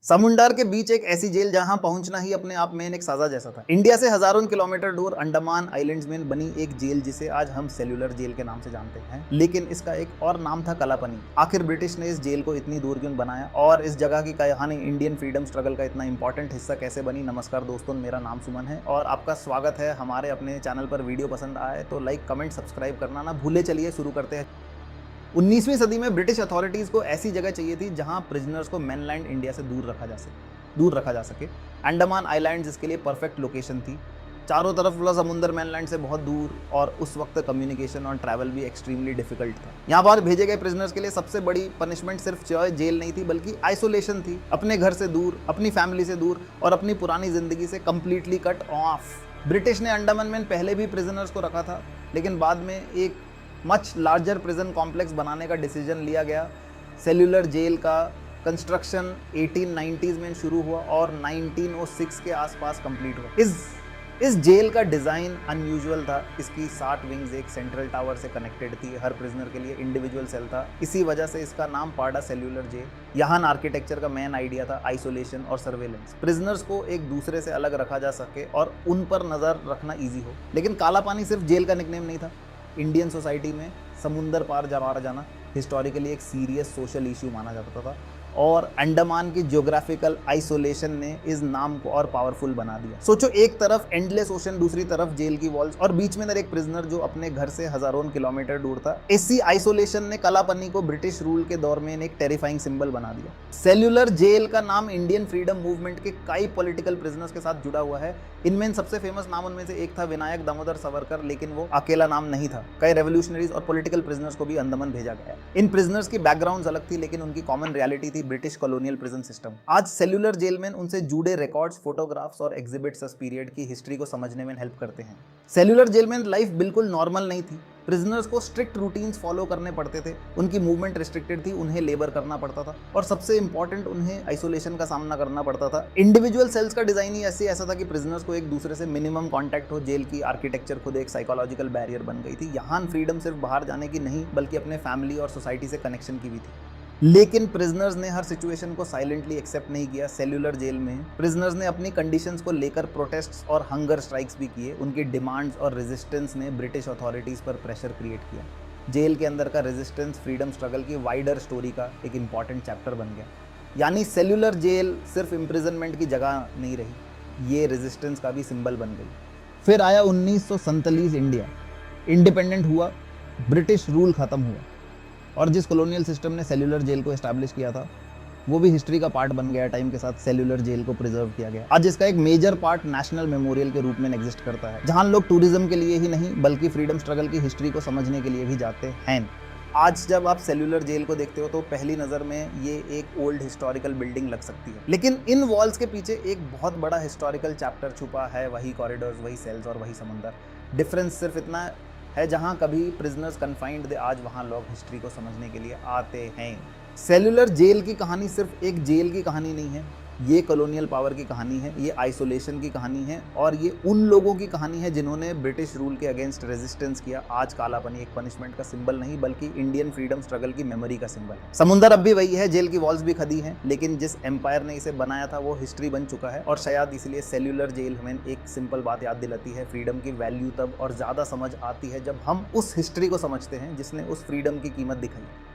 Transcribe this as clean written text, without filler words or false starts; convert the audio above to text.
समुंदर के बीच एक ऐसी जेल जहां पहुंचना ही अपने आप में एक सजा जैसा था। इंडिया से हजारों किलोमीटर दूर अंडमान आइलैंड्स में बनी एक जेल जिसे आज हम सेल्यूलर जेल के नाम से जानते हैं, लेकिन इसका एक और नाम था कालापानी। आखिर ब्रिटिश ने इस जेल को इतनी दूर क्यों बनाया और इस जगह की कहानी इंडियन फ्रीडम स्ट्रगल का इतना इंपॉर्टेंट हिस्सा कैसे बनी। नमस्कार दोस्तों, मेरा नाम सुमन है और आपका स्वागत है हमारे अपने चैनल पर। वीडियो पसंद आए तो लाइक कमेंट सब्सक्राइब करना ना भूले। चलिए शुरू करते हैं। 19वीं सदी में ब्रिटिश अथॉरिटीज़ को ऐसी जगह चाहिए थी जहां प्रिजनर्स को मेनलैंड इंडिया से दूर रखा जा सके। अंडमान आइलैंड्स इसके लिए परफेक्ट लोकेशन थी। चारों तरफ वाला समुंदर मेनलैंड से बहुत दूर और उस वक्त कम्युनिकेशन और ट्रैवल भी एक्सट्रीमली डिफिकल्ट था। यहाँ पर भेजे गए प्रिजनर्स के लिए सबसे बड़ी पनिशमेंट सिर्फ जेल नहीं थी बल्कि आइसोलेशन थी। अपने घर से दूर, अपनी फैमिली से दूर और अपनी पुरानी जिंदगी से कंप्लीटली कट ऑफ। ब्रिटिश ने अंडमान में पहले भी प्रिजनर्स को रखा था, लेकिन बाद में एक मच लार्जर प्रिजन कॉम्प्लेक्स बनाने का डिसीजन लिया गया। सेल्यूलर जेल का कंस्ट्रक्शन 1890s में शुरू हुआ और 1906 के आसपास कंप्लीट हुआ। इस जेल का डिज़ाइन अनयूजुअल था। इसकी 60 विंग्स एक सेंट्रल टावर से कनेक्टेड थी। हर प्रिजनर के लिए इंडिविजुअल सेल था। इसी वजह से इसका नाम पड़ा सेल्यूलर जेल। यहाँ आर्किटेक्चर का मेन आइडिया था आइसोलेशन और सर्वेलेंस। प्रिजनर्स को एक दूसरे से अलग रखा जा सके और उन पर नज़र रखना ईजी हो। लेकिन कालापानी सिर्फ जेल का निकनेम नहीं था। इंडियन सोसाइटी में समुंदर पार जाना हिस्टोरिकली एक सीरियस सोशल इशू माना जाता था और अंडमान की ज्योग्राफिकल आइसोलेशन ने इस नाम को और पावरफुल बना दिया। सोचो, एक तरफ एंडलेस ओशन, दूसरी तरफ जेल की वॉल्स और बीच में एक प्रिजनर जो अपने घर से हजारों किलोमीटर दूर था। इसी आइसोलेशन ने कालापानी को ब्रिटिश रूल के दौर में एक टेरिफाइंग सिंबल बना दिया। सेल्यूलर जेल का नाम इंडियन फ्रीडम मूवमेंट के कई पॉलिटिकल प्रिजनर्स के साथ जुड़ा हुआ है। इनमें सबसे फेमस नाम उनमें से एक था विनायक दामोदर सावरकर, लेकिन वो अकेला नाम नहीं था। कई रेवोल्यूशनरीज और पॉलिटिकल प्रिजनर्स को भी अंडमान भेजा गया। इन प्रिजनर्स की बैकग्राउंड्स अलग थी, लेकिन उनकी कॉमन रियलिटी थी ब्रिटिश कॉलोनियल प्रिजन सिस्टम। आज सेल्यूलर जेल में उनसे जुड़े रिकॉर्ड्स, फोटोग्राफ्स और एग्जिबिट्स उस पीरियड की हिस्ट्री को समझने में हेल्प करते हैं। सेल्यूलर जेल में लाइफ बिल्कुल नॉर्मल नहीं थी। प्रिजनर्स को स्ट्रिक्ट रूटीन्स फॉलो करने पड़ते थे। उनकी मूवमेंट रिस्ट्रिक्टेड थी, उन्हें लेबर करना पड़ता था और सबसे इंपॉर्टेंट, उन्हें आइसोलेशन का सामना करना पड़ता था। इंडिविजुअल सेल्स का डिजाइन ही ऐसा था कि प्रिजनर्स को एक दूसरे से मिनिमम कांटेक्ट हो। जेल की आर्किटेक्चर खुद एक साइकोलॉजिकल बैरियर बन गई थी। यहाँ फ्रीडम सिर्फ बाहर जाने की नहीं बल्कि अपने फैमिली और सोसाइटी से कनेक्शन की भी थी। लेकिन प्रिजनर्स ने हर सिचुएशन को साइलेंटली एक्सेप्ट नहीं किया। सेल्यूलर जेल में प्रिजनर्स ने अपनी कंडीशंस को लेकर प्रोटेस्ट्स और हंगर स्ट्राइक्स भी किए। उनकी डिमांड्स और रेजिस्टेंस ने ब्रिटिश अथॉरिटीज़ पर प्रेशर क्रिएट किया। जेल के अंदर का रेजिस्टेंस फ्रीडम स्ट्रगल की वाइडर स्टोरी का एक इंपॉर्टेंट चैप्टर बन गया। यानी सेल्यूलर जेल सिर्फ इम्प्रिजनमेंट की जगह नहीं रही, ये रेजिस्टेंस का भी सिंबल बन गई। फिर आया 1947, इंडिया इंडिपेंडेंट हुआ, ब्रिटिश रूल खत्म हुआ और जिस कॉलोनियल सिस्टम ने सेल्यूलर जेल को एस्टैब्लिश किया था वो भी हिस्ट्री का पार्ट बन गया। टाइम के साथ सेल्यूलर जेल को प्रिजर्व किया गया। आज इसका एक मेजर पार्ट नेशनल मेमोरियल के रूप में एग्जिस्ट करता है, जहां लोग टूरिज्म के लिए ही नहीं बल्कि फ्रीडम स्ट्रगल की हिस्ट्री को समझने के लिए भी जाते हैं। आज जब आप सेल्यूलर जेल को देखते हो तो पहली नज़र में ये एक ओल्ड हिस्टोरिकल बिल्डिंग लग सकती है, लेकिन इन वॉल्स के पीछे एक बहुत बड़ा हिस्टोरिकल चैप्टर छुपा है। वही कॉरिडोर्स, वही सेल्स और वही समुंदर। डिफरेंस सिर्फ इतना है, जहां कभी प्रिजनर्स कन्फाइंड थे, आज वहां लोग हिस्ट्री को समझने के लिए आते हैं। सेल्यूलर जेल की कहानी सिर्फ एक जेल की कहानी नहीं है, ये कॉलोनियल पावर की कहानी है, ये आइसोलेशन की कहानी है और ये उन लोगों की कहानी है जिन्होंने ब्रिटिश रूल के अगेंस्ट रेजिस्टेंस किया। आज कालापानी एक पनिशमेंट का सिंबल नहीं बल्कि इंडियन फ्रीडम स्ट्रगल की मेमोरी का सिंबल है। समुंदर अब भी वही है, जेल की वॉल्स भी खड़ी हैं, लेकिन जिस एम्पायर ने इसे बनाया था वो हिस्ट्री बन चुका है। और शायद इसलिए सेल्यूलर जेल हमें एक सिंपल बात याद दिलाती है, फ्रीडम की वैल्यू तब और ज़्यादा समझ आती है जब हम उस हिस्ट्री को समझते हैं जिसने उस फ्रीडम की कीमत दिखाई।